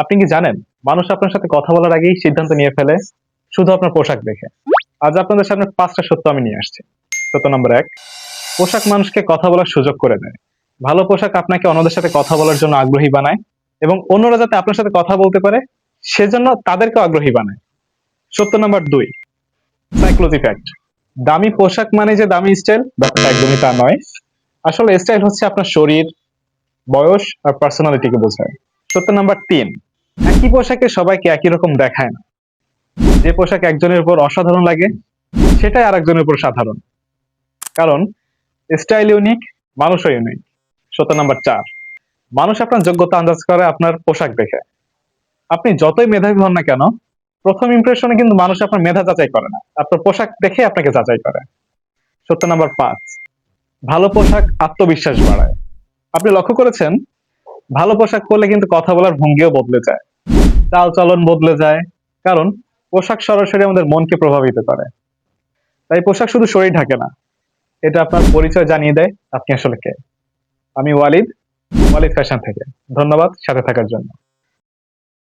আপনি কি জানেন মানুষ আপনার সাথে কথা বলার আগেই সিদ্ধান্ত নিয়ে ফেলে শুধু আপনার পোশাক দেখে? আজ আপনাদের সামনে 5টা সত্য আমি নিয়ে আসছি। সত্য নম্বর 1, পোশাক মানুষকে কথা বলার সুযোগ করে দেয়। ভালো পোশাক আপনাকে অন্যদের সাথে কথা বলার জন্য আগ্রহী বানায় এবং অন্যরা যাতে আপনার সাথে কথা বলতে পারে সেজন্য তাদেরকেও আগ্রহী বানায়। সত্য নাম্বার 2, সাইকোলজি ফ্যাক্ট। দামি পোশাক মানে যে দামি স্টাইল, ব্যাপারটা একদমই তা নয়। আসলে স্টাইল হচ্ছে আপনার শরীর, বয়স আর পার্সোনালিটিকে বোঝায়। সত্য নাম্বার 3, একই পোশাকে সবাইকে একই রকম দেখায় না। যে পোশাক একজনের উপর অসাধারণ লাগে সেটাই আরেকজনের উপর সাধারণ, কারণ স্টাইল ইউনিক, মানুষও ইউনিক। সত্য নাম্বার 4, মানুষ আপনার যোগ্যতা আন্দাজ করে আপনার পোশাক দেখে। আপনি যতই মেধাবী হন না কেন, প্রথম ইমপ্রেশনে কিন্তু মানুষ আপনার মেধা যাচাই করে না, আপনার পোশাক দেখে আপনাকে যাচাই করে। সত্য নাম্বার 5, ভালো পোশাক আত্মবিশ্বাস বাড়ায়। আপনি লক্ষ্য করেছেন ভালো পোশাক পরলে কিন্তু কথা বলার ভঙ্গিও বদলে যায়, চাল চলন বদলে যায়, কারণ পোশাক সরাসরি আমাদের মনকে প্রভাবিত করে। তাই পোশাক শুধু শরীর ঢাকে না, এটা আপনার পরিচয় জানিয়ে দেয় আপনি আসলে কে। আমি ওয়ালিদ, ওয়ালিদ ফ্যাশন থেকে। ধন্যবাদ সাথে থাকার জন্য।